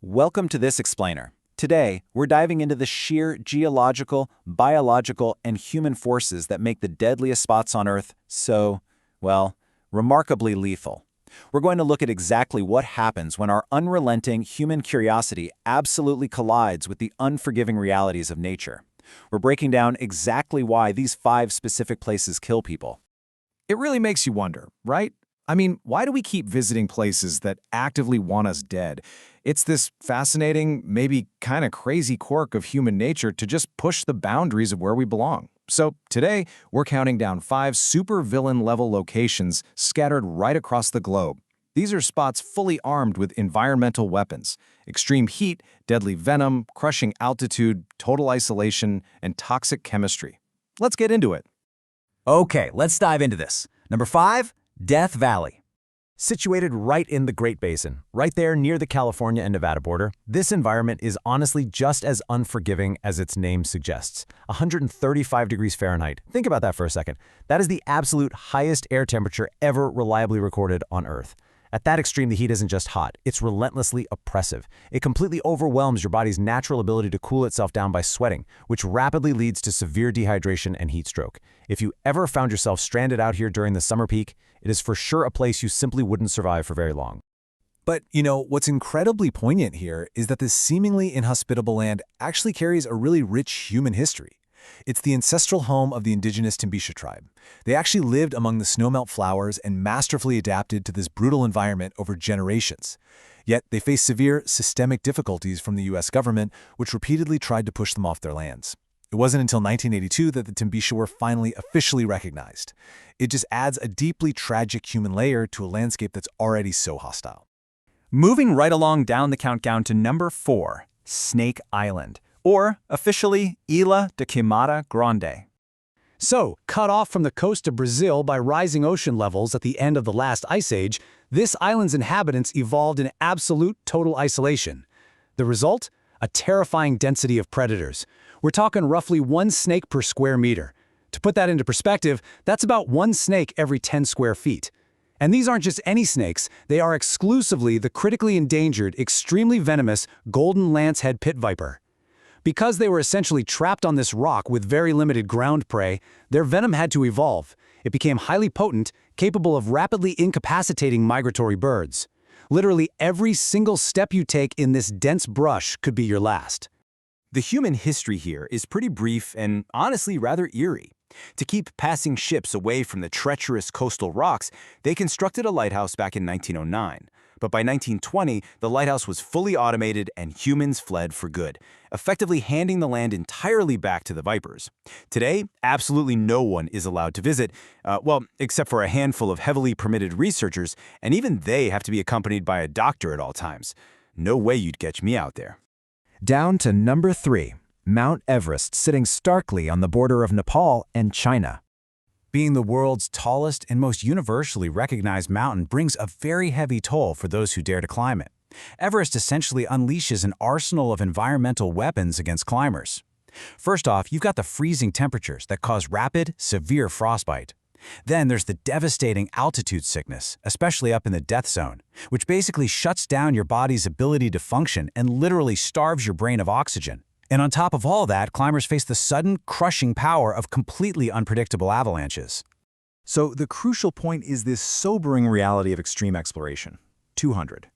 Welcome to this explainer. Today, we're diving into the sheer geological, biological, and human forces that make the deadliest spots on Earth so, well, remarkably lethal. We're going to look at exactly what happens when our unrelenting human curiosity absolutely collides with the unforgiving realities of nature. We're breaking down exactly why these 5 specific places kill people. It really makes you wonder, right? I mean, why do we keep visiting places that actively want us dead? It's this fascinating, maybe kind of crazy quirk of human nature to just push the boundaries of where we belong. So today, we're counting down 5 super-villain-level locations scattered right across the globe. These are spots fully armed with environmental weapons, extreme heat, deadly venom, crushing altitude, total isolation, and toxic chemistry. Let's get into it. Okay, let's dive into this. Number 5, Death Valley. Situated right in the Great Basin, right there near the California and Nevada border, this environment is honestly just as unforgiving as its name suggests. 135 degrees Fahrenheit. Think about that for a second. That is the absolute highest air temperature ever reliably recorded on Earth. At that extreme, the heat isn't just hot, it's relentlessly oppressive. It completely overwhelms your body's natural ability to cool itself down by sweating, which rapidly leads to severe dehydration and heat stroke. If you ever found yourself stranded out here during the summer peak, it is for sure a place you simply wouldn't survive for very long. But, what's incredibly poignant here is that this seemingly inhospitable land actually carries a really rich human history. It's the ancestral home of the indigenous Timbisha tribe. They actually lived among the snowmelt flowers and masterfully adapted to this brutal environment over generations. Yet they faced severe systemic difficulties from the U.S. government, which repeatedly tried to push them off their lands. It wasn't until 1982 that the Timbisha were finally officially recognized. It just adds a deeply tragic human layer to a landscape that's already so hostile. Moving right along down the countdown to number 4, Snake Island, or officially Ilha de Queimada Grande. So, cut off from the coast of Brazil by rising ocean levels at the end of the last ice age, this island's inhabitants evolved in absolute total isolation. The result? A terrifying density of predators. We're talking roughly 1 snake per square meter. To put that into perspective, that's about 1 snake every 10 square feet. And these aren't just any snakes, they are exclusively the critically endangered, extremely venomous golden lancehead pit viper. Because they were essentially trapped on this rock with very limited ground prey, their venom had to evolve. It became highly potent, capable of rapidly incapacitating migratory birds. Literally every single step you take in this dense brush could be your last. The human history here is pretty brief and honestly rather eerie. To keep passing ships away from the treacherous coastal rocks, they constructed a lighthouse back in 1909. But by 1920, the lighthouse was fully automated and humans fled for good, effectively handing the land entirely back to the vipers. Today, absolutely no one is allowed to visit, except for a handful of heavily permitted researchers, and even they have to be accompanied by a doctor at all times. No way you'd catch me out there. Down to number 3, Mount Everest, sitting starkly on the border of Nepal and China. Being the world's tallest and most universally recognized mountain brings a very heavy toll for those who dare to climb it. Everest essentially unleashes an arsenal of environmental weapons against climbers. First off, you've got the freezing temperatures that cause rapid, severe frostbite. Then there's the devastating altitude sickness, especially up in the death zone, which basically shuts down your body's ability to function and literally starves your brain of oxygen. And on top of all that, climbers face the sudden, crushing power of completely unpredictable avalanches. So the crucial point is this sobering reality of extreme exploration. 200.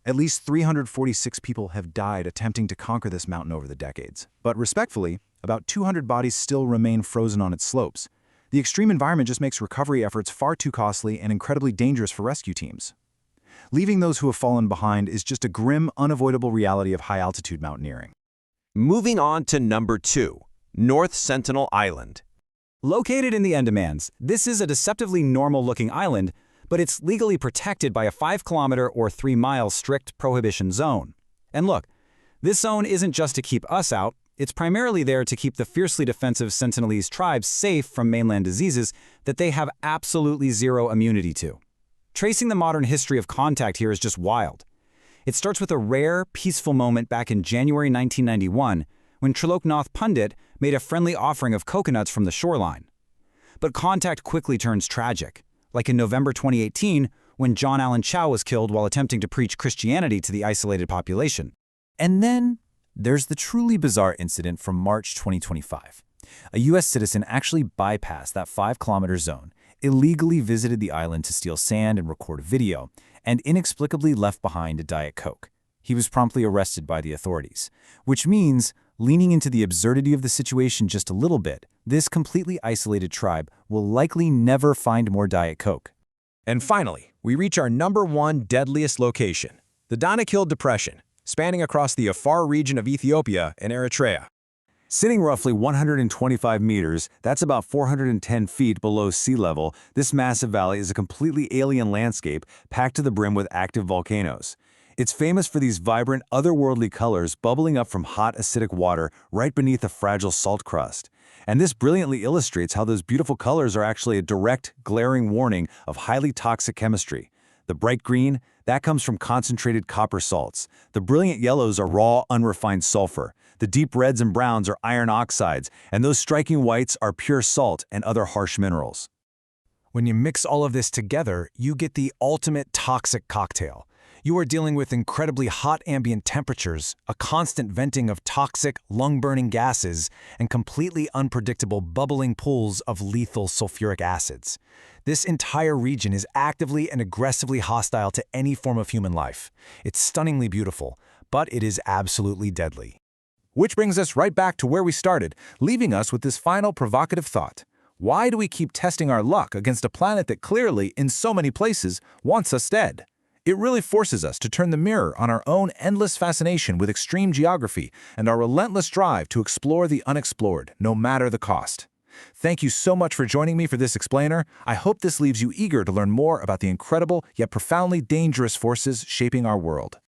At least 346 people have died attempting to conquer this mountain over the decades. But respectfully, about 200 bodies still remain frozen on its slopes. The extreme environment just makes recovery efforts far too costly and incredibly dangerous for rescue teams. Leaving those who have fallen behind is just a grim, unavoidable reality of high-altitude mountaineering. Moving on to number 2, North Sentinel Island. Located in the Andamans, this is a deceptively normal-looking island, but it's legally protected by a 5-kilometer or 3-mile strict prohibition zone. And look, this zone isn't just to keep us out, it's primarily there to keep the fiercely defensive Sentinelese tribes safe from mainland diseases that they have absolutely zero immunity to. Tracing the modern history of contact here is just wild. It starts with a rare, peaceful moment back in January 1991 when Triloknath Pandit made a friendly offering of coconuts from the shoreline. But contact quickly turns tragic, like in November 2018 when John Allen Chow was killed while attempting to preach Christianity to the isolated population. And then there's the truly bizarre incident from March 2025. A U.S. citizen actually bypassed that 5-kilometer zone, illegally visited the island to steal sand and record a video, and inexplicably left behind a Diet Coke. He was promptly arrested by the authorities, which means, leaning into the absurdity of the situation just a little bit, this completely isolated tribe will likely never find more Diet Coke. And finally, we reach our #1 deadliest location, the Danakil Depression, spanning across the Afar region of Ethiopia and Eritrea. Sitting roughly 125 meters, that's about 410 feet below sea level, this massive valley is a completely alien landscape packed to the brim with active volcanoes. It's famous for these vibrant, otherworldly colors bubbling up from hot, acidic water right beneath a fragile salt crust. And this brilliantly illustrates how those beautiful colors are actually a direct, glaring warning of highly toxic chemistry. The bright green, that comes from concentrated copper salts. The brilliant yellows are raw, unrefined sulfur. The deep reds and browns are iron oxides, and those striking whites are pure salt and other harsh minerals. When you mix all of this together, you get the ultimate toxic cocktail. You are dealing with incredibly hot ambient temperatures, a constant venting of toxic, lung-burning gases, and completely unpredictable bubbling pools of lethal sulfuric acids. This entire region is actively and aggressively hostile to any form of human life. It's stunningly beautiful, but it is absolutely deadly. Which brings us right back to where we started, leaving us with this final provocative thought. Why do we keep testing our luck against a planet that clearly, in so many places, wants us dead? It really forces us to turn the mirror on our own endless fascination with extreme geography and our relentless drive to explore the unexplored, no matter the cost. Thank you so much for joining me for this explainer. I hope this leaves you eager to learn more about the incredible yet profoundly dangerous forces shaping our world.